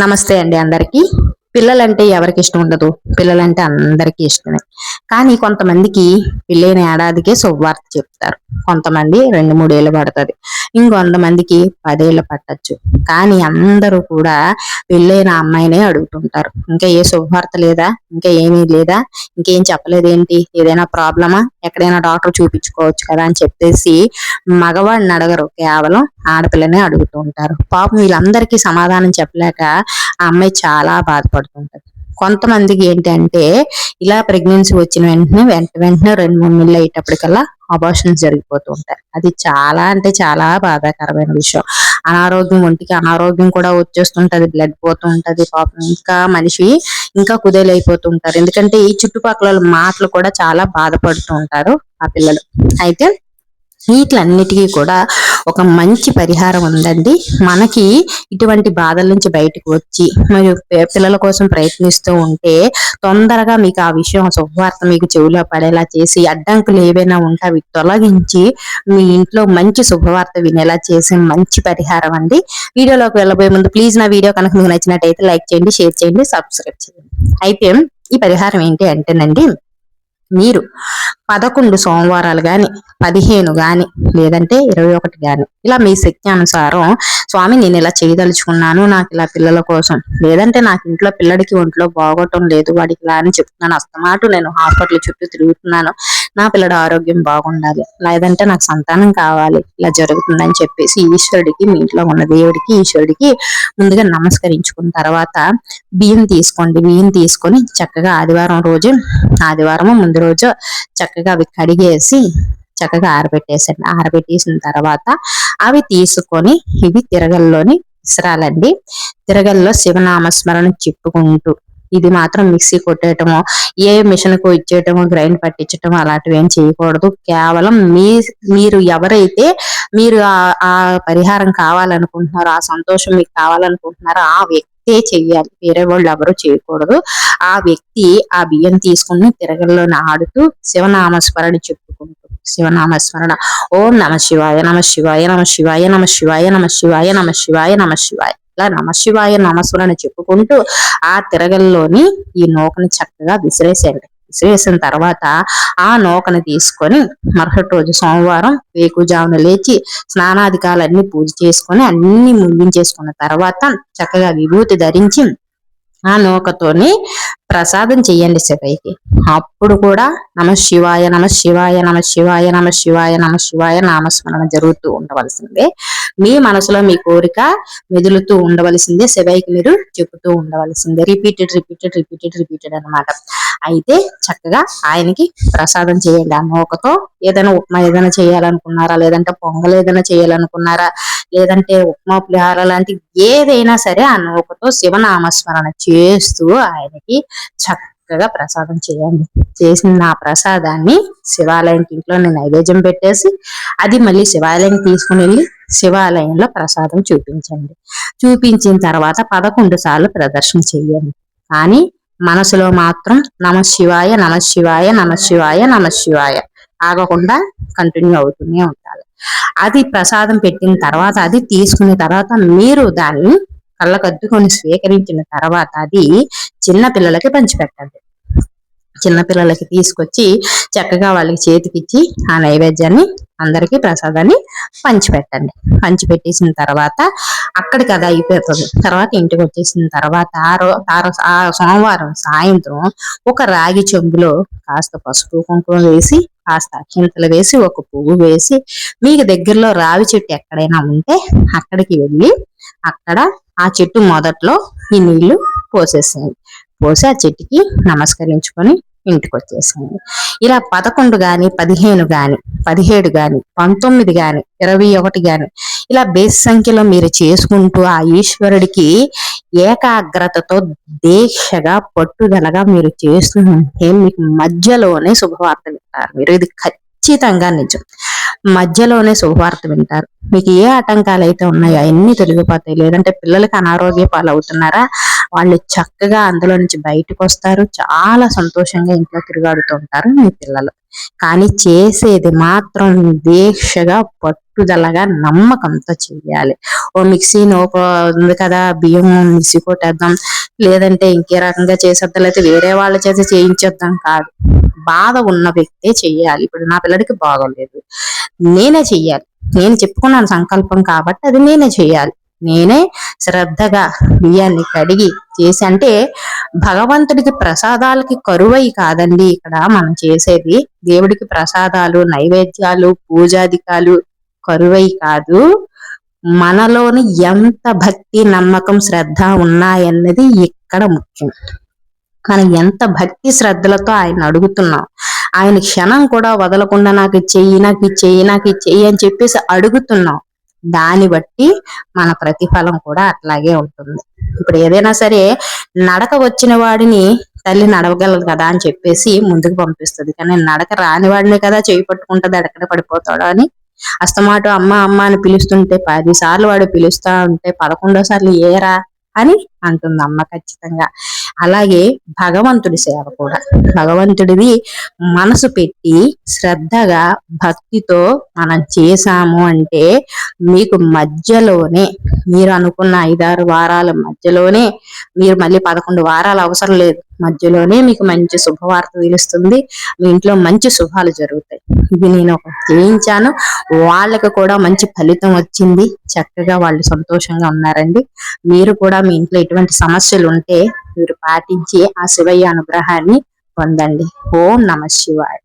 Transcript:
నమస్తే అండి అందరికి. పిల్లలంటే ఎవరికి ఇష్టం ఉండదు? పిల్లలంటే అందరికీ ఇష్టమే. కానీ కొంతమందికి పెళ్ళైన ఏడాదికే శుభవార్త చెప్తారు. కొంతమంది 2, 3 ఏళ్ళు పడుతుంది. ఇంకొంతమందికి 10 ఏళ్ళు పట్టొచ్చు. కానీ అందరూ కూడా పెళ్ళైన అమ్మాయినే అడుగుతుంటారు. ఇంకా ఏ శుభవార్త లేదా? ఇంకా ఏమీ లేదా? ఇంకేం చెప్పలేదేంటి? ఏదైనా ప్రాబ్లమా? ఎక్కడైనా డాక్టర్ చూపించుకోవచ్చు కదా అని చెప్పేసి మగవాడిని అడగరు. కేవలం ఆడపిల్లనే అడుగుతూ ఉంటారు. పాపం వీళ్ళందరికీ సమాధానం చెప్పలేక ఆ అమ్మాయి చాలా బాధపడుతుంటది. కొంతమందికి ఏంటంటే ఇలా ప్రెగ్నెన్సీ వచ్చిన వెంటనే 2, 3 నెలలు అయ్యేటప్పటికల్లా అబార్షన్స్ జరిగిపోతూ ఉంటాయి. అది చాలా అంటే చాలా బాధాకరమైన విషయం. ఒంటికి అనారోగ్యం కూడా వచ్చేస్తుంటది. బ్లడ్ పోతూ ఉంటది. పాపం ఇంకా మనిషి ఇంకా కుదేలైపోతుంటారు. ఎందుకంటే ఈ చుట్టుపక్కల మాటలు కూడా చాలా బాధపడుతూ ఉంటారు ఆ పిల్లలు. అయితే వీటిలన్నిటికీ కూడా ఒక మంచి పరిహారం ఉందండి. మనకి ఇటువంటి బాధల నుంచి బయటకు వచ్చి మరియు పిల్లల కోసం ప్రయత్నిస్తూ ఉంటే తొందరగా మీకు ఆ విషయం శుభవార్త మీకు చెవిలో పడేలా చేసి అడ్డంకులు ఏవైనా ఉంటే అవి తొలగించి మీ ఇంట్లో మంచి శుభవార్త వినేలా చేసే మంచి పరిహారం అండి. వీడియోలోకి వెళ్ళబోయే ముందు ప్లీజ్ నా వీడియో కనుక మీకు నచ్చినట్టయితే లైక్ చేయండి, షేర్ చేయండి, సబ్స్క్రైబ్ చేయండి. అయితే ఈ పరిహారం ఏంటి అంటేనండి, మీరు 11 సోమవారాలు గాని 15 గాని లేదంటే 21 గాని ఇలా మీ శక్తి అనుసారం స్వామి నేను ఇలా చేయదలుచుకున్నాను, నాకు ఇలా పిల్లల కోసం, లేదంటే నాకు ఇంట్లో పిల్లడికి ఒంట్లో బాగోటం లేదు, వాడికి ఇలా అని చెప్తున్నాను, అస్తమాటు నేను హాస్పిటల్ చుట్టూ తిరుగుతున్నాను, నా పిల్లడు ఆరోగ్యం బాగుండాలి, లేదంటే నాకు సంతానం కావాలి, ఇలా జరుగుతుందని చెప్పేసి ఈశ్వరుడికి, మీ ఇంట్లో ఉన్న దేవుడికి ఈశ్వరుడికి ముందుగా నమస్కరించుకున్న తర్వాత బియ్యం తీసుకోండి. బియ్యం తీసుకొని చక్కగా ఆదివారం ముందు రోజు చక్కగా అవి కడిగేసి చక్కగా ఆరబెట్టేసండి. ఆరబెట్టేసిన తర్వాత అవి తీసుకొని ఇవి తిరగల్లోని విసరాలండి. తిరగల్లో శివనామస్మరణ చెప్పుకుంటూ, ఇది మాత్రం మిక్సీ కొట్టేయటమో ఏ మిషన్ కు ఇచ్చేయటమో గ్రైండ్ పట్టించటమో అలాంటివి ఏం చేయకూడదు. కేవలం మీరు ఎవరైతే మీరు ఆ పరిహారం కావాలనుకుంటున్నారో, ఆ సంతోషం మీకు కావాలనుకుంటున్నారో ఆ వ్యక్తే చెయ్యాలి. వేరే వాళ్ళు ఎవరు చేయకూడదు. ఆ వ్యక్తి ఆ బియ్యం తీసుకుని తిరగల్లోని ఆడుతూ శివనామస్మరణ చెప్పుకుంటూ, శివనామస్మరణ ఓం నమ శివాయ, నమ శివాయ, నమ శివాయ, నమ శివాయ, నమ శివాయ, నమ శివాయ, నమ శివాయ, ఇలా నమ శివాయ నామస్మరణ చెప్పుకుంటూ ఆ తిరగల్లోని ఈ నూకని చక్కగా విసిరేసేయండి. విసిరేసిన తర్వాత ఆ నూకని తీసుకొని మరుసటి రోజు సోమవారం వేకుజామున లేచి స్నానాధికాలన్నీ పూజ చేసుకొని అన్ని ముగించేసుకున్న తర్వాత చక్కగా విభూతి ధరించి ఆ నూకతోని ప్రసాదం చెయ్యండి శివయ్యకి. అప్పుడు కూడా నమ శివాయ, నమ శివాయ, నమ శివాయ, నమ శివాయ, నమ శివాయ నామస్మరణ జరుగుతూ ఉండవలసిందే. మీ మనసులో మీ కోరిక మెదులుతూ ఉండవలసిందే. శివయ్యకి మీరు చెబుతూ ఉండవలసిందే. రిపీటెడ్ అనమాట. అయితే చక్కగా ఆయనకి ప్రసాదం చేయండి. ఆ నూకతో ఏదైనా ఉప్మా ఏదైనా చేయాలనుకున్నారా, లేదంటే పొంగల్ ఏదైనా చేయాలనుకున్నారా, లేదంటే ఉప్మా పులిహార లాంటి ఏదైనా సరే ఆ నూకతో శివనామస్మరణ చేస్తూ ఆయనకి చక్కగా ప్రసాదం చేయండి. చేసిన ఆ ప్రసాదాన్ని శివాలయంకి ఇంట్లోనే నైవేద్యం పెట్టేసి అది మళ్ళీ శివాలయం తీసుకుని వెళ్ళి శివాలయంలో ప్రసాదం చూపించండి. చూపించిన తర్వాత 11 సార్లు ప్రదర్శన చెయ్యండి. కానీ మనసులో మాత్రం నమ శివాయ, నమ శివాయ, నమ శివాయ, నమ శివాయ ఆగకుండా కంటిన్యూ అవుతూనే ఉండాలి. అది ప్రసాదం పెట్టిన తర్వాత, అది తీసుకున్న తర్వాత మీరు దాన్ని కళ్ళకద్దుకొని స్వీకరించిన తర్వాత అది చిన్న పిల్లలకి పంచిపెట్టండి. చిన్నపిల్లలకి తీసుకొచ్చి చక్కగా వాళ్ళకి చేతికిచ్చి ఆ నైవేద్యాన్ని అందరికీ ప్రసాదాన్ని పంచిపెట్టండి. పంచిపెట్టేసిన తర్వాత అక్కడికి అది అయిపోతుంది. తర్వాత ఇంటికి వచ్చేసిన తర్వాత ఆ సోమవారం సాయంత్రం ఒక రాగి చెంబులో కాస్త పసుపు కుంకుమ వేసి, కాస్త అక్షింతలు వేసి, ఒక పువ్వు వేసి, మీకు దగ్గరలో రావి చెట్టు ఎక్కడైనా ఉంటే అక్కడికి వెళ్ళి అక్కడ ఆ చెట్టు మొదట్లో ఈ నీళ్లు పోసేసేయండి. పోసి ఆ చెట్టుకి నమస్కరించుకొని ఇంటికి వచ్చేసేయండి. ఇలా 11 గాని 15 గాని 17 గాని 19 గాని 21 గాని ఇలా బేస్ సంఖ్యలో మీరు చేసుకుంటూ ఆ ఈశ్వరుడికి ఏకాగ్రతతో దీక్షగా పట్టుదలగా మీరు చేస్తూ ఉంటే మీకు మధ్యలోనే శుభవార్త వింటారు. మీరు ఇది ఖచ్చితంగా నిజం. మధ్యలోనే శుభవార్త వింటారు. మీకు ఏ ఆటంకాలు అయితే ఉన్నాయో అవన్నీ తొలగిపోతాయి. లేదంటే పిల్లలకి అనారోగ్య పాలవుతున్నారా, వాళ్ళు చక్కగా అందులో నుంచి బయటకు వస్తారు. చాలా సంతోషంగా ఇంట్లో తిరుగాడుతూ ఉంటారు మీ పిల్లలు. కానీ చేసేది మాత్రం దీక్షగా పట్టుదలగా నమ్మకంతో చెయ్యాలి. ఓ మిక్సీ నోప ఉంది కదా, బియ్యం మిక్సీ కొట్టేద్దాం, లేదంటే ఇంకే రకంగా చేసేద్దాం, లేకపోతే వేరే వాళ్ళ చేత చేయించేద్దాం కాదు. బాధ ఉన్న వ్యక్తే చెయ్యాలి. ఇప్పుడు నా పిల్లడికి బాగోలేదు, నేనే చెయ్యాలి. నేను చెప్పుకున్నాను సంకల్పం కాబట్టి అది నేనే చెయ్యాలి. నేనే శ్రద్ధగా బియ్యాన్ని కడిగి చేసి, అంటే భగవంతుడికి ప్రసాదాలకి కరువై కాదండి ఇక్కడ మనం చేసేది. దేవుడికి ప్రసాదాలు, నైవేద్యాలు, పూజాధికాలు కరువై కాదు. మనలోని ఎంత భక్తి, నమ్మకం, శ్రద్ధ ఉన్నాయన్నది ఇక్కడ ముఖ్యం. మనం ఎంత భక్తి శ్రద్ధలతో ఆయన అడుగుతున్నాం, ఆయన క్షణం కూడా వదలకుండా నాకు చెయ్యి, నాకు చెయ్యి, నాకు చెయ్యి అని చెప్పేసి అడుగుతున్నాం. దాన్ని బట్టి మన ప్రతిఫలం కూడా అట్లాగే ఉంటుంది. ఇప్పుడు ఏదైనా సరే నడక వచ్చిన వాడిని తల్లి నడవగలదు కదా అని చెప్పేసి ముందుకు పంపిస్తుంది, కానీ నడక రాని వాడిని కదా చేయి పట్టుకుంటుంది, ఎక్కడ పడిపోతాడో అని. అస్తమాటు అమ్మ అమ్మ అని పిలుస్తుంటే 10 సార్లు వాడు పిలుస్తా ఉంటే 11వ సార్లు ఏరా అని అంటుంది అమ్మ ఖచ్చితంగా. అలాగే భగవంతుడి సేవ కూడా, భగవంతుడిది మనసు పెట్టి శ్రద్ధగా భక్తితో మనం చేశాము అంటే మీకు మధ్యలోనే, మీరు అనుకున్న 5-6 వారాల మధ్యలోనే, మీరు మళ్ళీ 11 వారాలు అవసరం లేదు, మధ్యలోనే మీకు మంచి శుభవార్త తెలుస్తుంది. మీ ఇంట్లో మంచి శుభాలు జరుగుతాయి. ఇది నేను ఒకటి చేయించాను, వాళ్ళకి కూడా మంచి ఫలితం వచ్చింది, చక్కగా వాళ్ళు సంతోషంగా ఉన్నారండి. మీరు కూడా మీ ఇంట్లో ఎటువంటి సమస్యలు ఉంటే మీరు పాటించి ఆ శివయ్య అనుగ్రహాన్ని పొందండి. ఓం నమః శివాయ.